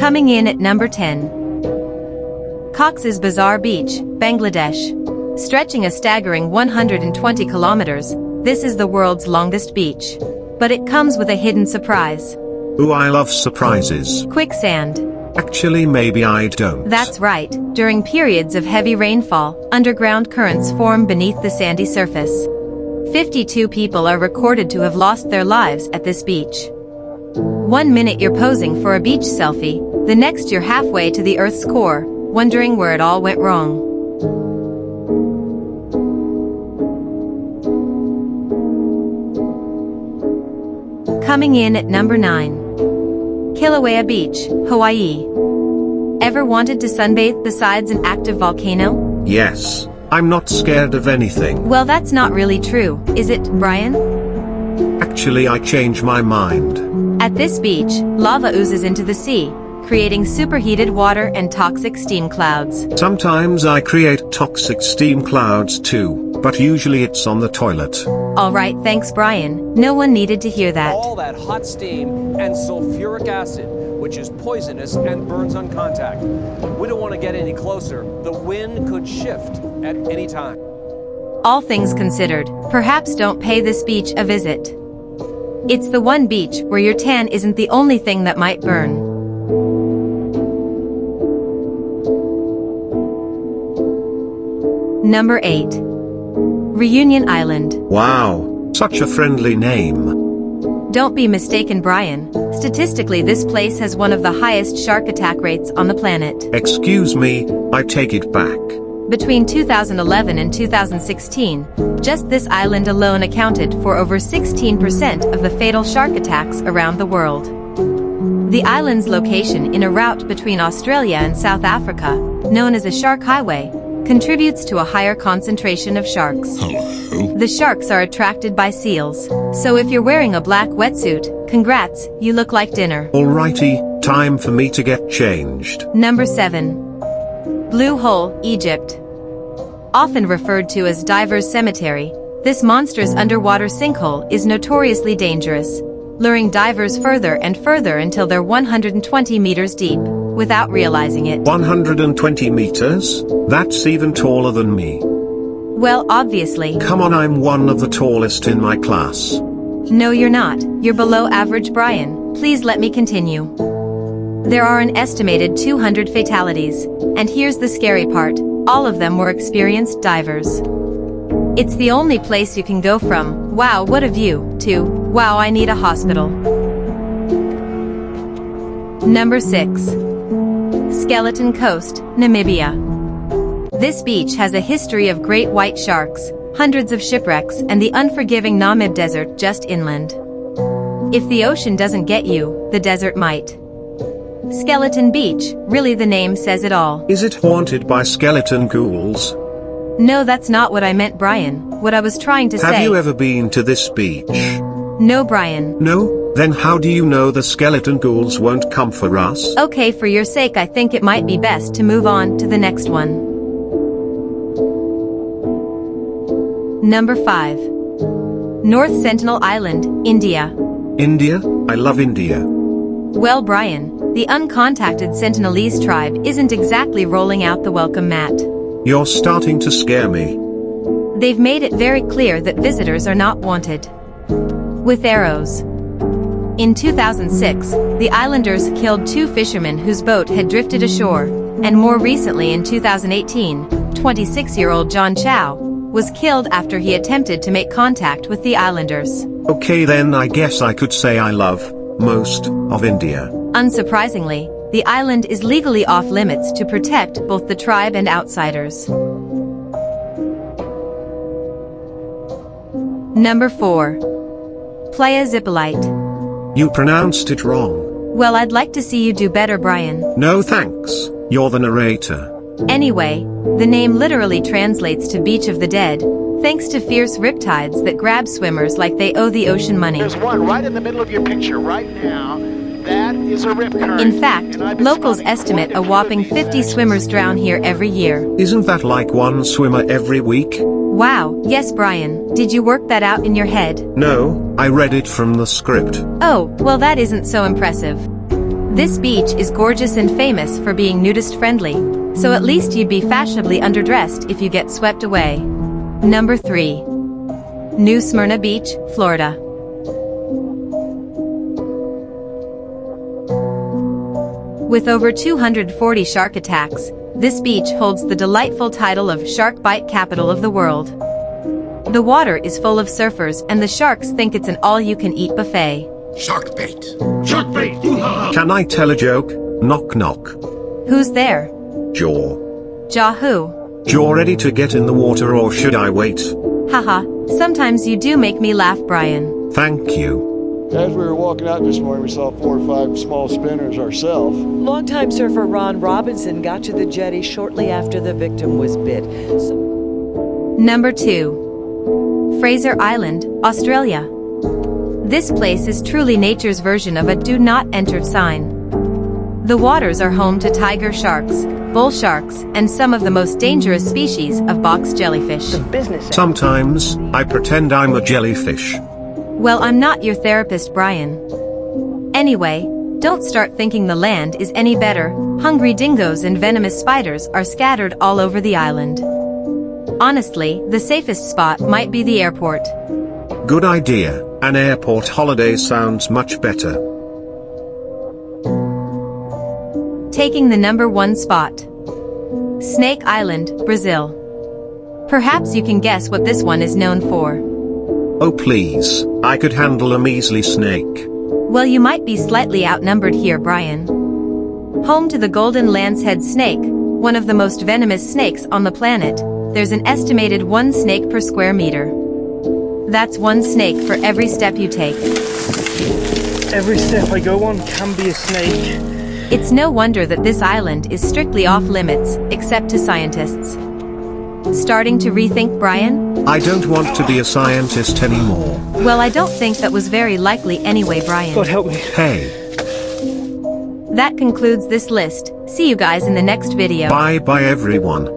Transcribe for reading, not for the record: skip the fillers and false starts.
Coming in at number 10. Cox's Bazar Beach, Bangladesh. Stretching a staggering 120 kilometers, this is the world's longest beach. But it comes with a hidden surprise. Ooh, I love surprises. Quicksand. Actually, maybe I don't. That's right. During periods of heavy rainfall, underground currents form beneath the sandy surface. 52 people are recorded to have lost their lives at this beach. 1 minute you're posing for a beach selfie, the next you're halfway to the Earth's core, wondering where it all went wrong. Coming in at number 9. Kīlauea Beach, Hawaii. Ever wanted to sunbathe beside an active volcano? Yes. I'm not scared of anything. Well, that's not really true, is it, Brian? Actually, I changed my mind. At this beach, lava oozes into the sea, creating superheated water and toxic steam clouds. Sometimes I create toxic steam clouds too, but usually it's on the toilet. Alright, thanks Brian. No one needed to hear that. All that hot steam and sulfuric acid, which is poisonous and burns on contact. We don't want to get any closer. The wind could shift at any time. All things considered, perhaps don't pay this beach a visit. It's the one beach where your tan isn't the only thing that might burn. Number 8. Reunion Island. Wow, such a friendly name. Don't be mistaken, Brian. Statistically, this place has one of the highest shark attack rates on the planet. Excuse me, I take it back. Between 2011 and 2016, just this island alone accounted for over 16% of the fatal shark attacks around the world. The island's location in a route between Australia and South Africa, known as a shark highway, contributes to a higher concentration of sharks. Hello? The sharks are attracted by seals, so if you're wearing a black wetsuit, congrats, you look like dinner. Alrighty, time for me to get changed. Number 7. Blue Hole, Egypt. Often referred to as Diver's Cemetery, this monstrous underwater sinkhole is notoriously dangerous, luring divers further and further until they're 120 meters deep, without realizing it. 120 meters? That's even taller than me. Well, obviously. Come on, I'm one of the tallest in my class. No, you're not. You're below average, Brian. Please let me continue. There are an estimated 200 fatalities, and here's the scary part, all of them were experienced divers. It's the only place you can go from, wow what a view, to, wow I need a hospital. Number 6. Skeleton Coast, Namibia. This beach has a history of great white sharks, hundreds of shipwrecks and the unforgiving Namib Desert just inland. If the ocean doesn't get you, the desert might. Skeleton Beach, really the name says it all. Is it haunted by skeleton ghouls? No, that's not what I meant, Brian. What I was trying to say— Have you ever been to this beach? No, Brian. No? Then how do you know the skeleton ghouls won't come for us? Okay, for your sake I think it might be best to move on to the next one. Number 5. North Sentinel Island, India. India? I love India. Well, Brian, the uncontacted Sentinelese tribe isn't exactly rolling out the welcome mat. You're starting to scare me. They've made it very clear that visitors are not wanted. With arrows. In 2006, the islanders killed 2 fishermen whose boat had drifted ashore, and more recently in 2018, 26-year-old John Chow was killed after he attempted to make contact with the islanders. Okay, then I guess I could say I love most of India. Unsurprisingly, the island is legally off limits to protect both the tribe and outsiders. Number 4. Playa Zipolite. You pronounced it wrong. Well, I'd like to see you do better, Brian. No thanks, you're the narrator. Anyway, the name literally translates to Beach of the Dead, thanks to fierce riptides that grab swimmers like they owe the ocean money. There's one right in the middle of your picture right now. That is a rip current. In fact, locals estimate a whopping 50 swimmers drown here every year. Isn't that like one swimmer every week? Wow, yes, Brian. Did you work that out in your head? No, I read it from the script. Oh, well that isn't so impressive. This beach is gorgeous and famous for being nudist friendly, so at least you'd be fashionably underdressed if you get swept away. Number 3. New Smyrna Beach, Florida. With over 240 shark attacks, this beach holds the delightful title of Shark Bite Capital of the World. The water is full of surfers and the sharks think it's an all-you-can-eat buffet. Shark bait. Shark bait! Can I tell a joke? Knock knock. Who's there? Jaw. Jaw who? Jaw ready to get in the water or should I wait? Haha, sometimes you do make me laugh, Brian. Thank you. As we were walking out this morning, we saw 4 or 5 small spinners ourselves. Longtime surfer Ron Robinson got to the jetty shortly after the victim was bit. Number 2. Fraser Island, Australia. This place is truly nature's version of a do not enter sign. The waters are home to tiger sharks, bull sharks, and some of the most dangerous species of box jellyfish. Sometimes, I pretend I'm a jellyfish. Well, I'm not your therapist, Brian. Anyway, don't start thinking the land is any better. Hungry dingoes and venomous spiders are scattered all over the island. Honestly, the safest spot might be the airport. Good idea. An airport holiday sounds much better. Taking the number 1 spot. Snake Island, Brazil. Perhaps you can guess what this one is known for. Oh please, I could handle a measly snake. Well, you might be slightly outnumbered here, Brian. Home to the golden lancehead snake, one of the most venomous snakes on the planet, there's an estimated 1 snake per square meter. That's 1 snake for every step you take. Every step I go on can be a snake. It's no wonder that this island is strictly off limits, except to scientists. Starting to rethink, Brian? I don't want to be a scientist anymore. Well, I don't think that was very likely anyway, Brian. God help me. Hey. That concludes this list. See you guys in the next video. Bye bye everyone.